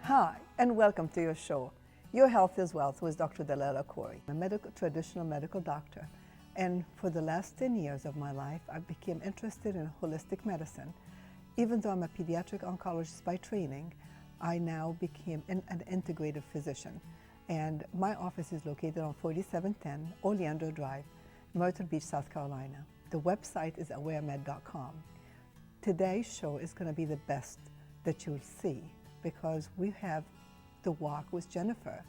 Hi, and welcome to your show, Your Health is Wealth with Dr. Dalal Akoury. I'm a traditional medical doctor, and for the last 10 years of my life, I became interested in holistic medicine. Even though I'm a pediatric oncologist by training, I now became an integrative physician. And my office is located on 4710 Oleander Drive, Myrtle Beach, South Carolina. The website is awaremed.com. Today's show is going to be the best that you'll see, because we have the walk with Jennifer.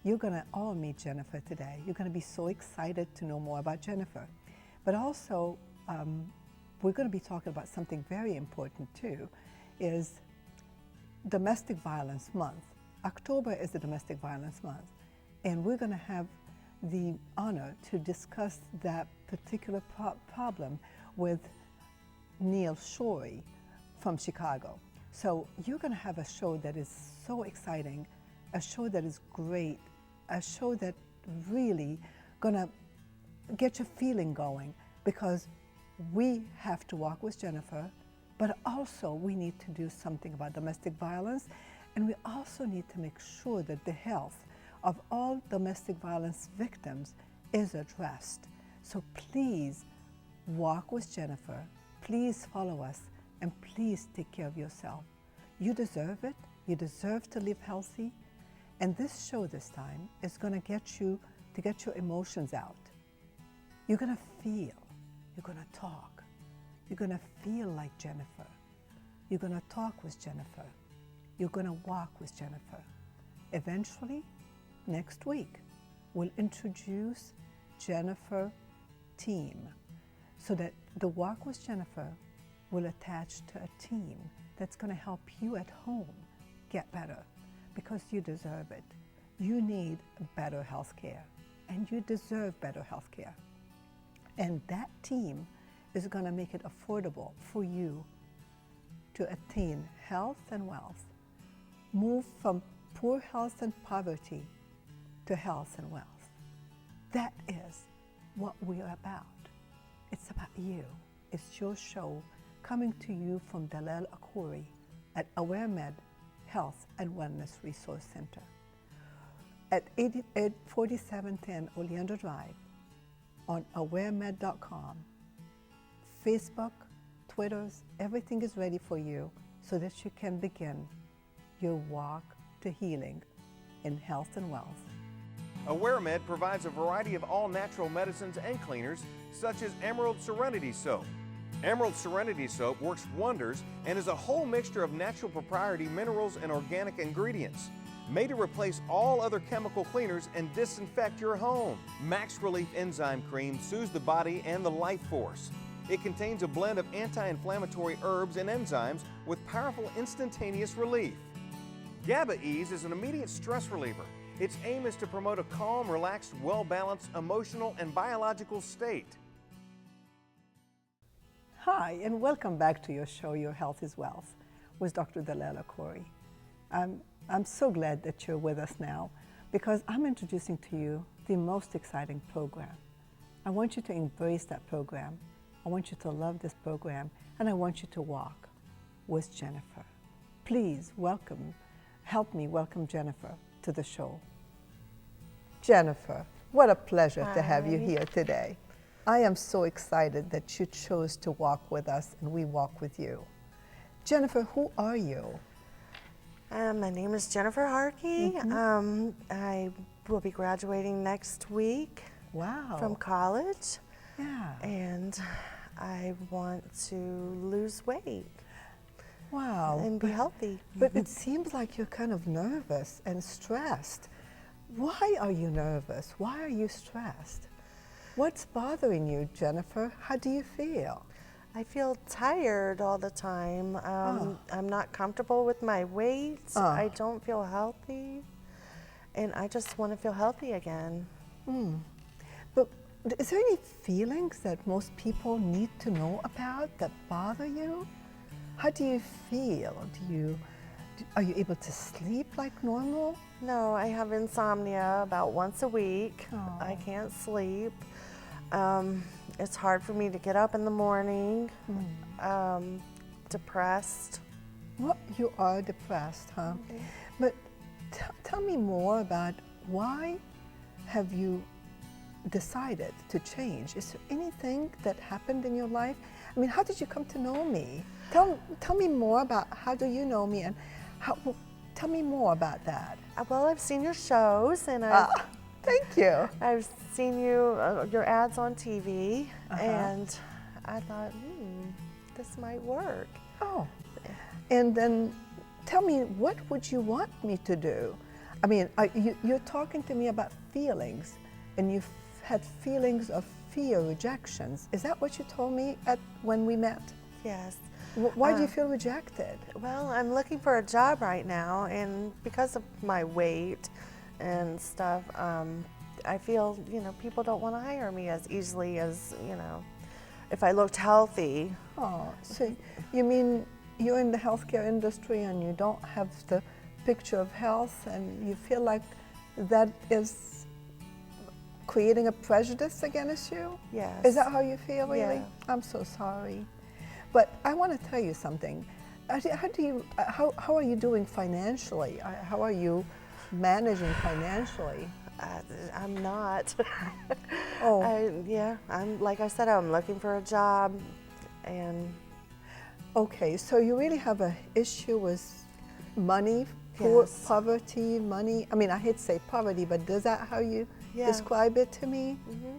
You're going to all meet Jennifer today. You're going to be so excited to know more about Jennifer. But also, we're going to be talking about something very important too, is Domestic Violence Month. October is the Domestic Violence Month, and we're going to have the honor to discuss that particular problem with Neil Schori from Chicago. So you're going to have a show that is so exciting, a show that is great, a show that really going to get your feeling going, because we have to walk with Jennifer, but also we need to do something about domestic violence, and we also need to make sure that the health of all domestic violence victims is addressed. So please walk with Jennifer, please follow us, and please take care of yourself. You deserve it. You deserve to live healthy. And this show this time is going to get your emotions out. You're going to feel. You're going to talk. You're going to feel like Jennifer. You're going to talk with Jennifer. You're going to walk with Jennifer. Eventually, next week, we'll introduce Jennifer team, so that the Walk with Jennifer will attach to a team that's going to help you at home get better, because you deserve it. You need better health care, and you deserve better health care. And that team is going to make it affordable for you to attain health and wealth. Move from poor health and poverty to health and wealth. That is what we are about. It's about you. It's your show, coming to you from Dalal Akoury at AwareMed Health and Wellness Resource Center at 4710 Oleander Drive, on awaremed.com. Facebook, Twitters, everything is ready for you so that you can begin your walk to healing in health and wealth. AwareMed provides a variety of all-natural medicines and cleaners, such as Emerald Serenity Soap. Emerald Serenity Soap works wonders and is a whole mixture of natural propriety minerals and organic ingredients, made to replace all other chemical cleaners and disinfect your home. Max Relief Enzyme Cream soothes the body and the life force. It contains a blend of anti-inflammatory herbs and enzymes with powerful instantaneous relief. GABA Ease is an immediate stress reliever. Its aim is to promote a calm, relaxed, well-balanced emotional and biological state. Hi, and welcome back to your show, Your Health is Wealth, with Dr. Dalal Akoury. I'm so glad that you're with us now, because I'm introducing to you the most exciting program. I want you to embrace that program. I want you to love this program, and I want you to walk with Jennifer. Please help me welcome Jennifer to the show. Jennifer, what a pleasure to have you here today. I am so excited that you chose to walk with us and we walk with you. Jennifer, who are you? My name is Jennifer Harkey. I will be graduating next week. Wow. From college. Yeah. And I want to lose weight. Wow. And be healthy. But it seems like you're kind of nervous and stressed. Why are you nervous? Why are you stressed? What's bothering you, Jennifer? How do you feel? I feel tired all the time. I'm not comfortable with my weight. I don't feel healthy. And I just want to feel healthy again. But is there any feelings that most people need to know about that bother you? How do you feel? Are you able to sleep like normal? No, I have insomnia about once a week. I can't sleep. It's hard for me to get up in the morning. Depressed. Well, you are depressed, huh? But tell me more about why have you decided to change? Is there anything that happened in your life? I mean, how did you come to know me? Tell me more about how do you know me, and tell me more about that. Well, I've seen your shows, and Thank you. I've seen your ads on TV, and I thought, this might work. Oh, and then tell me, what would you want me to do? I mean, you're talking to me about feelings, and you've had feelings of fear, rejections. Is that what you told me when we met? Yes. Why do you feel rejected? Well, I'm looking for a job right now, and because of my weight and stuff, I feel, people don't want to hire me as easily as, if I looked healthy. Oh, so you mean you're in the healthcare industry and you don't have the picture of health, and you feel like that is creating a prejudice against you? Yes. Is that how you feel, really? Yeah. I'm so sorry. But I want to tell you something. How are you doing financially? How are you managing financially? I'm not. Oh. I'm like I said, I'm looking for a job, and. Okay, so you really have an issue with money, Yes. poverty, money. I mean, I hate to say poverty, but is that how you describe it to me?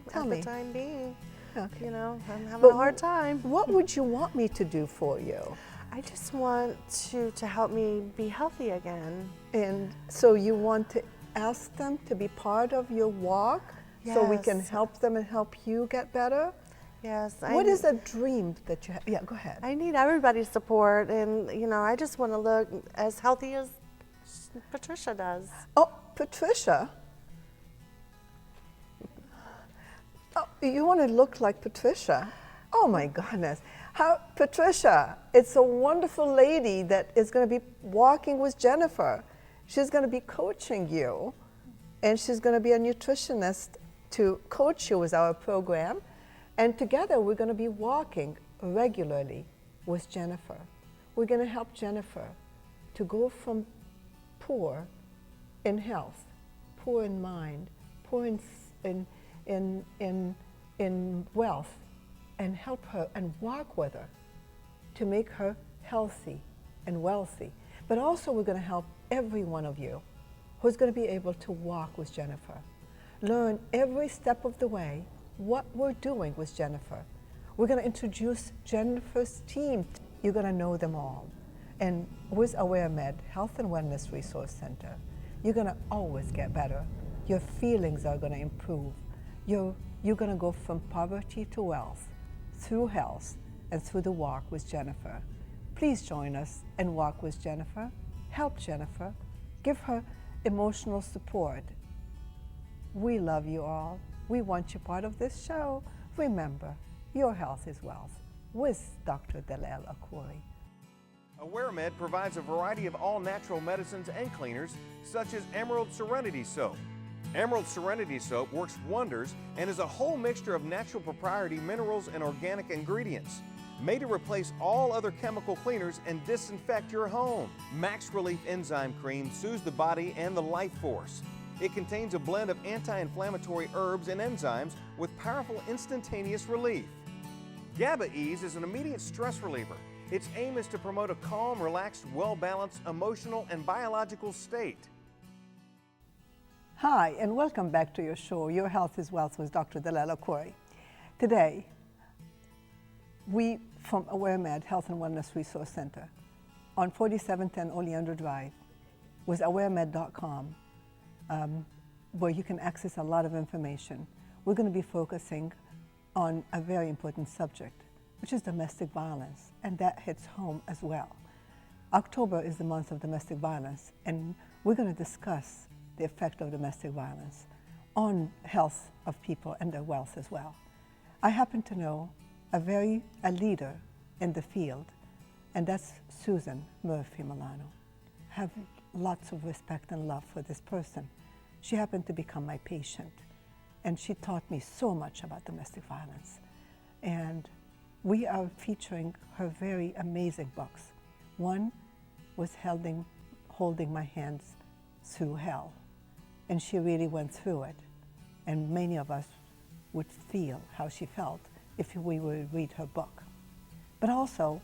Tell me. At the time being, Okay. I'm having a hard time. What would you want me to do for you? I just want to help me be healthy again. And so you want to ask them to be part of your walk so we can Yes. help them and help you get better? Yes. What is a dream that you have? Yeah, go ahead. I need everybody's support, and I just want to look as healthy as Patricia does. Oh, Patricia? Oh, you want to look like Patricia? Oh my goodness. Patricia, it's a wonderful lady that is going to be walking with Jennifer. She's going to be coaching you, and she's going to be a nutritionist to coach you with our program. And together we're going to be walking regularly with Jennifer. We're going to help Jennifer to go from poor in health, poor in mind, poor in wealth, and help her and walk with her to make her healthy and wealthy. But also we're going to help every one of you who's going to be able to walk with Jennifer. Learn every step of the way what we're doing with Jennifer. We're going to introduce Jennifer's team. You're going to know them all. And with AwareMed Health and Wellness Resource Center, you're going to always get better. Your feelings are going to improve. You're going to go from poverty to wealth through health and through the walk with Jennifer. Please join us and walk with Jennifer. Help Jennifer. Give her emotional support. We love you all. We want you part of this show. Remember, your health is wealth with Dr. Dalal Akoury. AwareMed provides a variety of all-natural medicines and cleaners, such as Emerald Serenity Soap. Emerald Serenity Soap works wonders and is a whole mixture of natural propriety minerals and organic ingredients, made to replace all other chemical cleaners and disinfect your home. Max Relief Enzyme Cream soothes the body and the life force. It contains a blend of anti-inflammatory herbs and enzymes with powerful instantaneous relief. GABA Ease is an immediate stress reliever. Its aim is to promote a calm, relaxed, well-balanced emotional and biological state. Hi, and welcome back to your show, Your Health is Wealth with Dr. Dalal Akoury. Today, we from AwareMed Health and Wellness Resource Center on 4710 Oleander Drive with awaremed.com, where you can access a lot of information. We're going to be focusing on a very important subject, which is domestic violence, and that hits home as well. October is the month of domestic violence, and we're going to discuss the effect of domestic violence on health of people and their wealth as well. I happen to know a leader in the field, and that's Susan Murphy-Milano. I have lots of respect and love for this person. She happened to become my patient, and she taught me so much about domestic violence. And we are featuring her very amazing books. One was holding my hands through hell. And she really went through it. And many of us would feel how she felt if we would read her book. But also,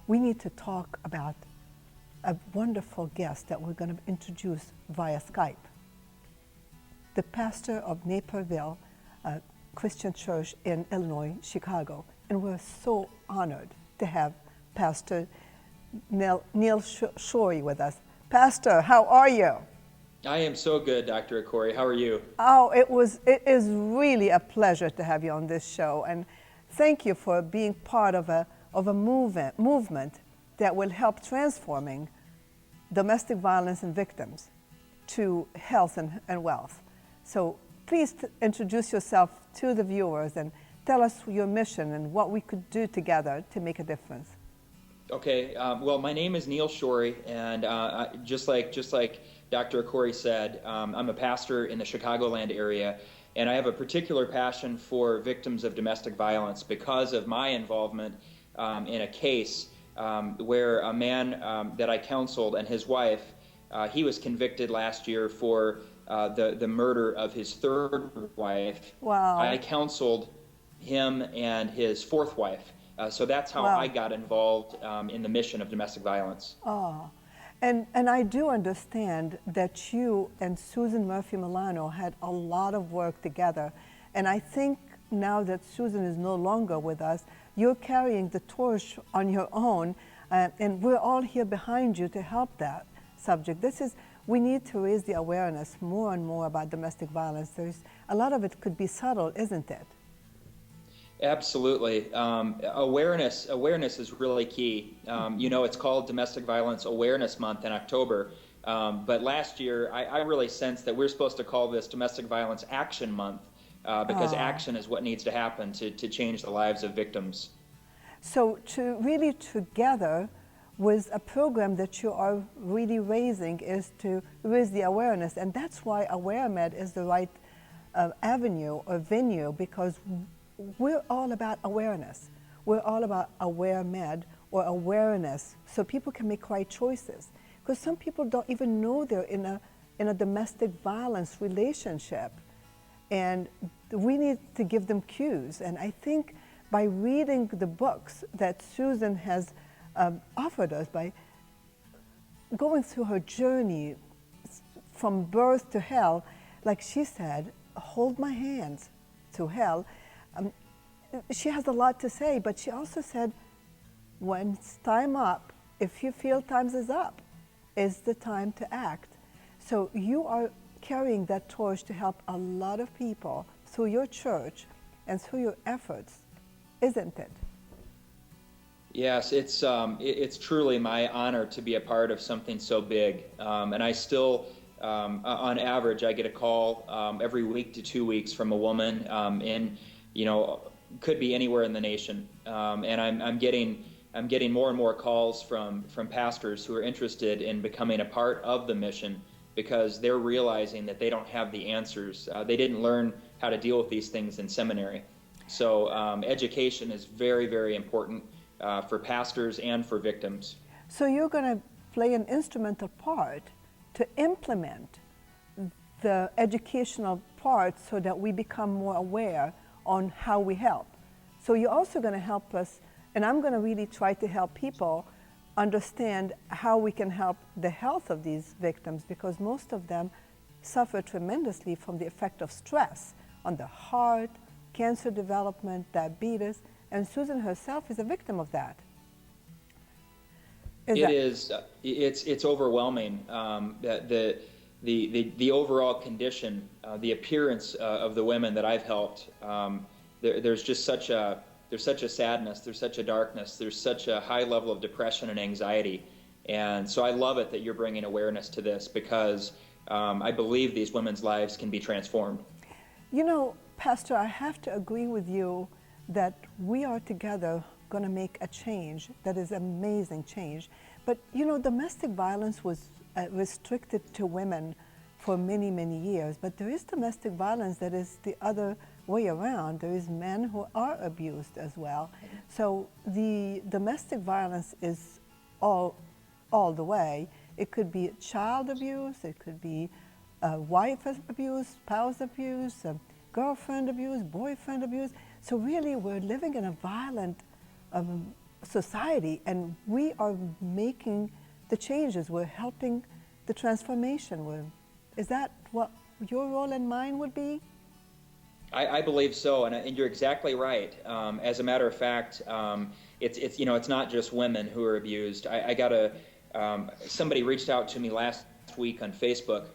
we need to talk about a wonderful guest that we're going to introduce via Skype. The pastor of Naperville Christian Church in Illinois, Chicago. And we're so honored to have Pastor Neil Schori with us. Pastor, how are you? I am so good, Dr. Akoury. How are you? Oh, it is really a pleasure to have you on this show, and thank you for being part of a movement that will help transforming domestic violence and victims to health and wealth. So please introduce yourself to the viewers and tell us your mission and what we could do together to make a difference. Okay. Well, my name is Neil Schori, and just like Dr. Akoury said, I'm a pastor in the Chicagoland area, and I have a particular passion for victims of domestic violence because of my involvement in a case where a man that I counseled and his wife, he was convicted last year for the murder of his third wife. Wow. I counseled him and his fourth wife. So that's how Wow. I got involved in the mission of domestic violence. Oh, and I do understand that you and Susan Murphy Milano had a lot of work together. And I think now that Susan is no longer with us, you're carrying the torch on your own, and we're all here behind you to help that subject. We need to raise the awareness more and more about domestic violence. A lot of it could be subtle, isn't it? Absolutely. Awareness is really key. It's called Domestic Violence Awareness Month in October. But last year, I really sensed that we're supposed to call this Domestic Violence Action Month because action is what needs to happen to change the lives of victims. So to really together with a program that you are really raising is to raise the awareness. And that's why AwareMed is the right avenue or venue, because we're all about awareness. We're all about AwareMed or awareness, so people can make right choices. Because some people don't even know they're in a domestic violence relationship, and we need to give them cues. And I think by reading the books that Susan has offered us, by going through her journey from birth to hell, like she said, hold my hands to hell. She has a lot to say, but she also said, when it's time up, if you feel times is up, is the time to act. So you are carrying that torch to help a lot of people through your church and through your efforts, isn't it? Yes, it's truly my honor to be a part of something so big. And I still, on average, I get a call every week to 2 weeks from a woman could be anywhere in the nation, and I'm getting more and more calls from pastors who are interested in becoming a part of the mission because they're realizing that they don't have the answers. They didn't learn how to deal with these things in seminary. So education is very, very important for pastors and for victims. So you're going to play an instrumental part to implement the educational part so that we become more aware on how we help. So you're also going to help us, and I'm going to really try to help people understand how we can help the health of these victims, because most of them suffer tremendously from the effect of stress on the heart, cancer development, diabetes, and Susan herself is a victim of that. It's overwhelming. The overall condition, the appearance of the women that I've helped, there's such a sadness, there's such a darkness, there's such a high level of depression and anxiety. And so I love it that you're bringing awareness to this because I believe these women's lives can be transformed. You know, Pastor, I have to agree with you that we are together going to make a change that is amazing change. But you know, domestic violence was restricted to women for many, many years, but there is domestic violence that is the other way around. There is men who are abused as well. So the domestic violence is all the way, It could be child abuse, it could be wife abuse, spouse abuse, girlfriend abuse, boyfriend abuse. So really we're living in a violent society, and we are making the changes. We're helping the transformation. Is that what your role and mine would be? I believe so, and you're exactly right. As a matter of fact, it's not just women who are abused. I got somebody reached out to me last week on Facebook,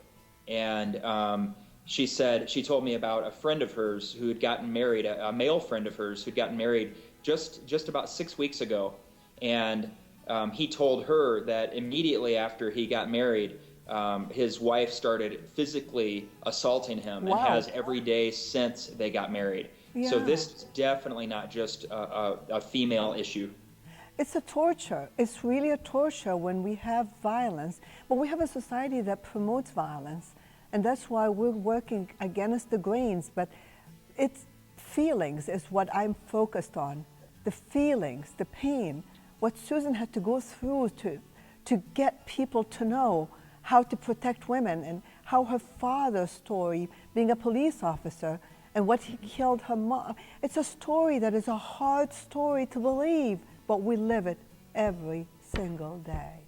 and she told me about a friend of hers who had gotten married, a male friend of hers who'd gotten married just about 6 weeks ago, and he told her that immediately after he got married, his wife started physically assaulting him. Wow. And has every day since they got married. Yeah. So this is definitely not just a female issue. It's a torture. It's really a torture when we have violence. But we have a society that promotes violence, and that's why we're working against the grains. But it's feelings is what I'm focused on. The feelings, the pain, what Susan had to go through to get people to know how to protect women, and how her father's story, being a police officer, and what he killed her mom. It's a story that is a hard story to believe, but we live it every single day.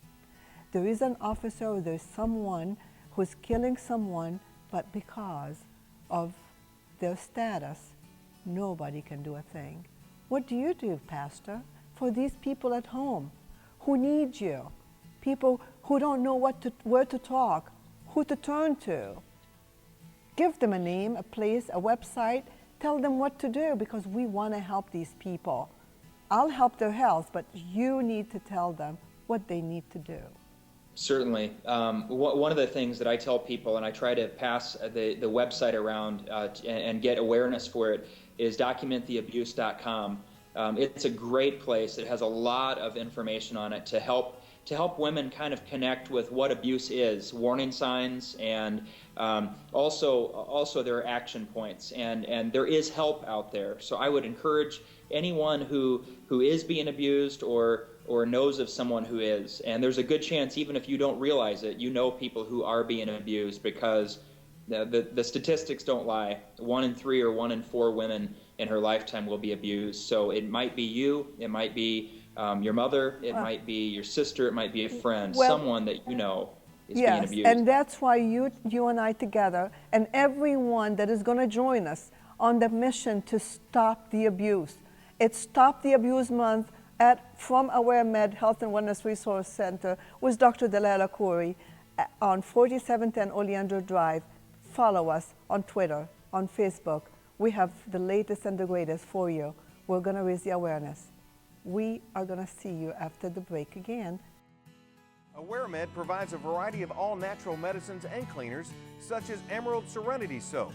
There is an officer, or there's someone who's killing someone, but because of their status, nobody can do a thing. What do you do, Pastor, for these people at home who need you? People who don't know where to talk, who to turn to. Give them a name, a place, a website. Tell them what to do, because we want to help these people. I'll help their health, but you need to tell them what they need to do. Certainly. One of the things that I tell people, and I try to pass the website around and get awareness for it, is documenttheabuse.com. It's a great place. It has a lot of information on it to help women kind of connect with what abuse is, warning signs, and also there are action points, and there is help out there. So I would encourage anyone who is being abused or knows of someone who is, and there's a good chance, even if you don't realize it, you know people who are being abused, because the statistics don't lie. 1 in 3 or 1 in 4 women in her lifetime will be abused. So it might be you, it might be your mother, it might be your sister, it might be a friend, someone that you know is being abused. Yes, and that's why you and I together, and everyone that is going to join us on the mission to stop the abuse. It's Stop the Abuse Month from AwareMed Health and Wellness Resource Center with Dr. Dalal Akoury on 4710 Oleander Drive. Follow us on Twitter, on Facebook. We have the latest and the greatest for you. We're going to raise the awareness. We are going to see you after the break again. AwareMed provides a variety of all-natural medicines and cleaners, such as Emerald Serenity Soap.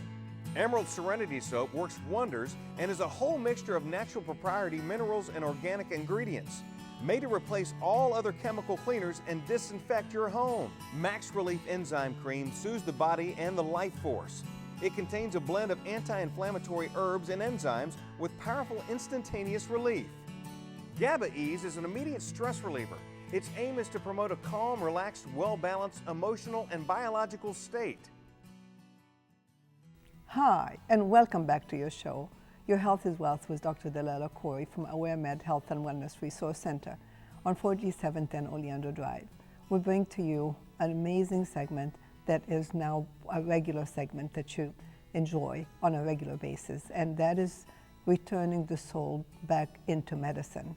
Emerald Serenity Soap works wonders and is a whole mixture of natural propriety minerals and organic ingredients, made to replace all other chemical cleaners and disinfect your home. Max Relief Enzyme Cream soothes the body and the life force. It contains a blend of anti-inflammatory herbs and enzymes with powerful instantaneous relief. GABA Ease is an immediate stress reliever. Its aim is to promote a calm, relaxed, well-balanced emotional and biological state. Hi, and welcome back to your show. Your Health is Wealth with Dr. Dalal Akoury from AwareMed Health and Wellness Resource Center on 4710 Oleander Drive. We bring to you an amazing segment that is now a regular segment that you enjoy on a regular basis, and that is returning the soul back into medicine.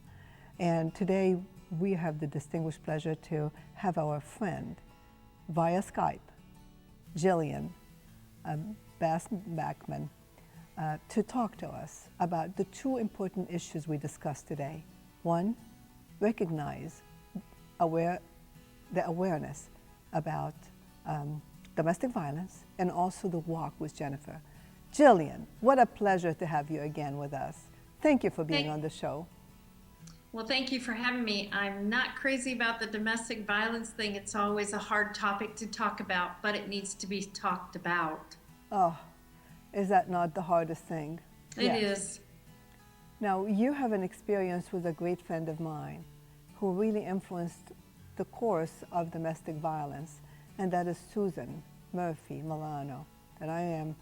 And today we have the distinguished pleasure to have our friend via Skype, Jillian Backman, to talk to us about the 2 important issues we discussed today. 1, recognize the awareness about domestic violence, and also the walk with Jennifer. Jillian, what a pleasure to have you again with us. Thank you for being on the show. Well, thank you for having me. I'm not crazy about the domestic violence thing. It's always a hard topic to talk about, but it needs to be talked about. Oh, is that not the hardest thing? It is. Now, you have an experience with a great friend of mine who really influenced the course of domestic violence, and that is Susan Murphy Milano, that I am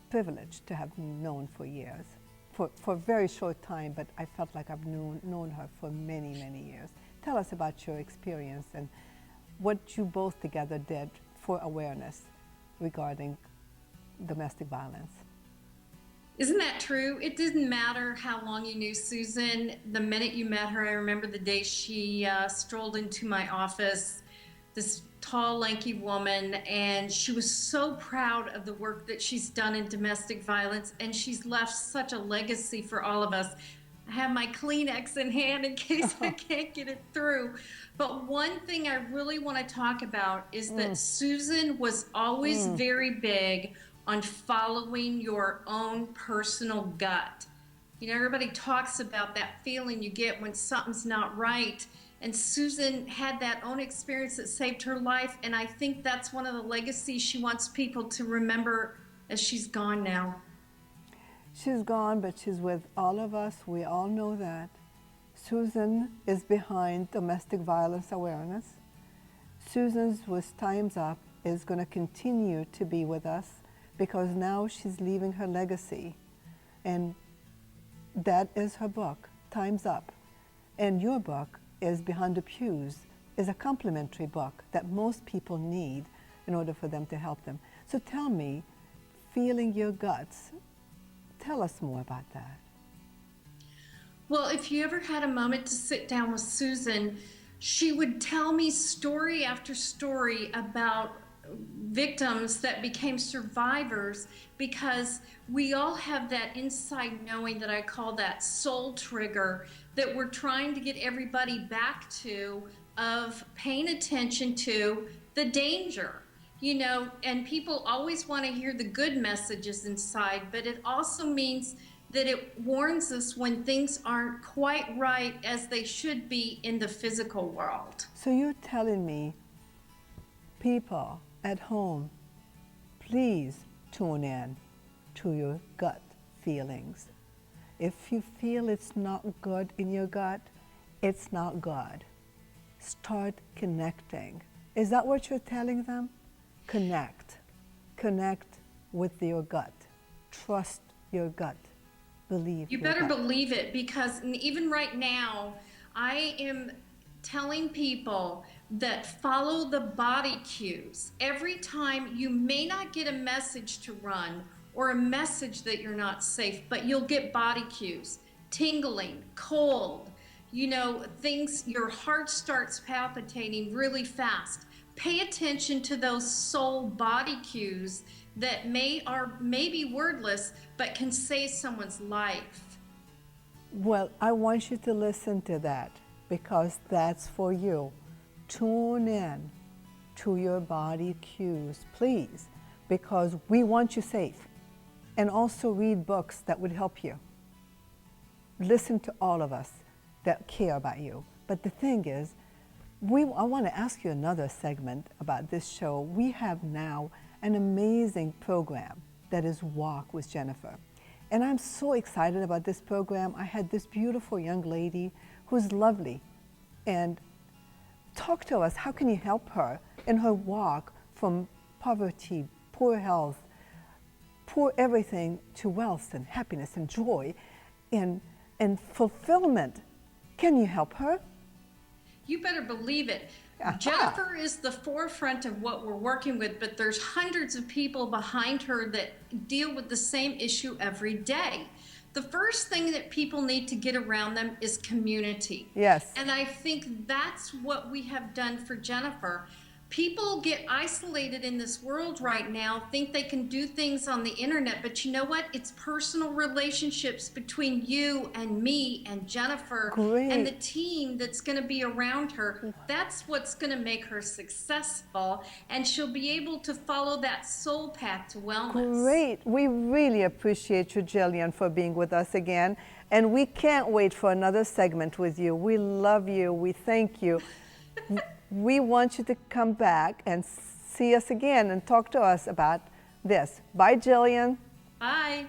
privileged to have known for years. For a very short time, but I felt like I've known her for many, many years. Tell us about your experience and what you both together did for awareness regarding domestic violence. Isn't that true? It didn't matter how long you knew Susan. The minute you met her, I remember the day she strolled into my office, this tall, lanky woman, and she was so proud of the work that she's done in domestic violence, and she's left such a legacy for all of us. I have my Kleenex in hand in case I can't get it through. But one thing I really want to talk about is that Susan was always very big on following your own personal gut. You know, everybody talks about that feeling you get when something's not right. And Susan had that own experience that saved her life. And I think that's one of the legacies she wants people to remember as she's gone now. She's gone, but she's with all of us. We all know that. Susan is behind domestic violence awareness. Susan's with Time's Up is going to continue to be with us because now she's leaving her legacy. And that is her book, Time's Up. And your book is Behind the Pews, is a complementary book that most people need in order for them to help them. So tell me, feeling your guts, tell us more about that. Well, if you ever had a moment to sit down with Susan, she would tell me story after story about victims that became survivors, because we all have that inside knowing that I call that soul trigger that we're trying to get everybody back to, of paying attention to the danger. You know, and people always want to hear the good messages inside, but it also means that it warns us when things aren't quite right as they should be in the physical world. So you're telling me, people at home, please tune in to your gut feelings. If you feel it's not good in your gut, it's not good. Start connecting. Is that what you're telling them? Connect. Connect with your gut. Trust your gut. Believe You your better gut. believe it, because even right now, I am telling people that follow the body cues. Every time, you may not get a message to run or a message that you're not safe, but you'll get body cues. Tingling, cold, you know, things, your heart starts palpitating really fast. Pay attention to those soul body cues that may be wordless, but can save someone's life. Well, I want you to listen to that because that's for you. Tune in to your body cues, please, because we want you safe. And also read books that would help you. Listen to all of us that care about you. But the thing is, I want to ask you another segment about this show. We have now an amazing program that is Walk with Jennifer. And I'm so excited about this program. I had this beautiful young lady who's lovely. And talk to us, how can you help her in her walk from poverty, poor health, poor everything, to wealth and happiness and joy and fulfillment? Can you help her? You better believe it. Jennifer is the forefront of what we're working with, but there's hundreds of people behind her that deal with the same issue every day. The first thing that people need to get around them is community. Yes. And I think that's what we have done for Jennifer. People get isolated in this world right now, think they can do things on the internet, but you know what? It's personal relationships between you and me and Jennifer. Great. And the team that's going to be around her. That's what's going to make her successful, and she'll be able to follow that soul path to wellness. Great. We really appreciate you, Jillian, for being with us again. And we can't wait for another segment with you. We love you. We thank you. We want you to come back and see us again and talk to us about this. Bye, Jillian. Bye.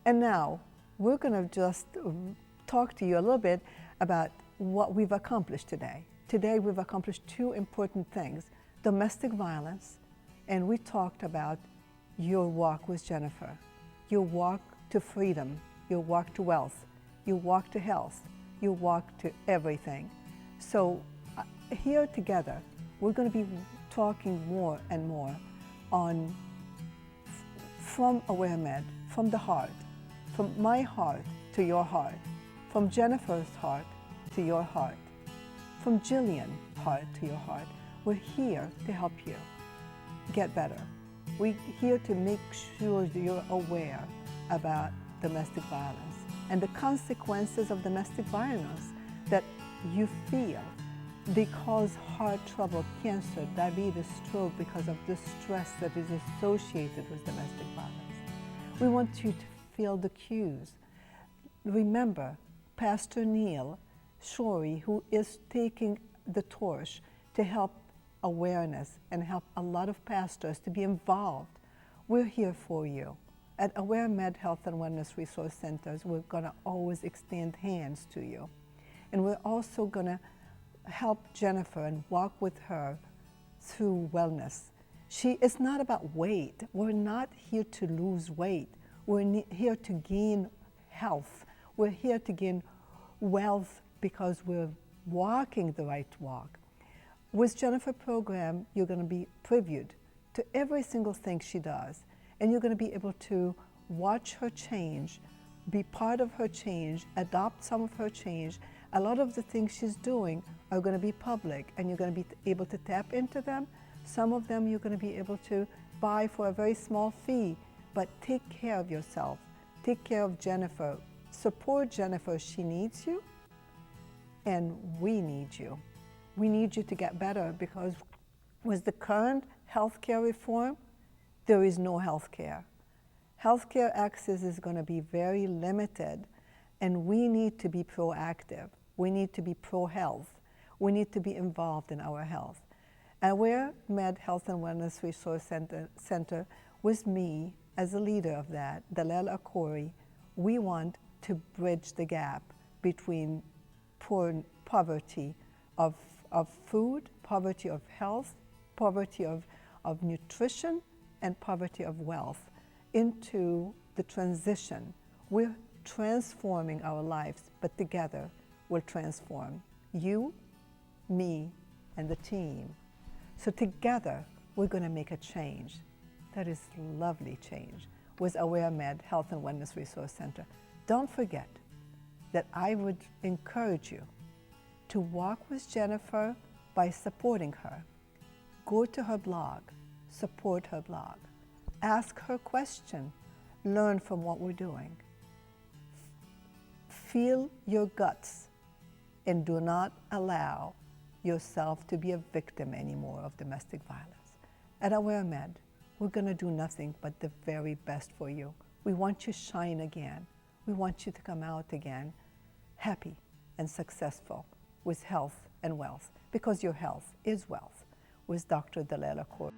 And now we're going to just talk to you a little bit about what we've accomplished today. Today we've accomplished two important things: domestic violence, and we talked about your walk with Jennifer, your walk to freedom, your walk to wealth, your walk to health, your walk to everything. So here together, we're going to be talking more and more on from AwareMed, from the heart, from my heart to your heart, from Jennifer's heart to your heart, from Jillian's heart to your heart. We're here to help you get better. We're here to make sure that you're aware about domestic violence and the consequences of domestic violence that you feel. They cause heart trouble, cancer, diabetes, stroke because of the stress that is associated with domestic violence. We want you to feel the cues. Remember, Pastor Neil Schori, who is taking the torch to help awareness and help a lot of pastors to be involved. We're here for you. At AwareMed Health and Wellness Resource Centers, we're going to always extend hands to you. And we're also going to help Jennifer and walk with her through wellness. It's not about weight. We're not here to lose weight. We're here to gain health. We're here to gain wealth because we're walking the right walk. With Jennifer's program, you're going to be previewed to every single thing she does, and you're going to be able to watch her change, be part of her change, adopt some of her change. A lot of the things she's doing are going to be public, and you're going to be able to tap into them. Some of them you're going to be able to buy for a very small fee, but take care of yourself. Take care of Jennifer. Support Jennifer. She needs you, and we need you. We need you to get better, because with the current healthcare reform, there is no healthcare. Healthcare access is going to be very limited, and we need to be proactive. We need to be pro-health. We need to be involved in our health. AwareMed Health and Wellness Resource Center, with me as a leader of that, Dalal Akoury, we want to bridge the gap between poverty of food, poverty of health, poverty of nutrition, and poverty of wealth into the transition. We're transforming our lives, but together we'll transform you, me, and the team. So together we're going to make a change. That is lovely change with AwareMed Health and Wellness Resource Center. Don't forget that I would encourage you to walk with Jennifer by supporting her. Go to her blog, support her blog, ask her question, learn from what we're doing. Feel your guts and do not allow yourself to be a victim anymore of domestic violence. At AwareMed, we're going to do nothing but the very best for you. We want you to shine again. We want you to come out again happy and successful with health and wealth, because your health is wealth, with Dr. Dalal Akoury.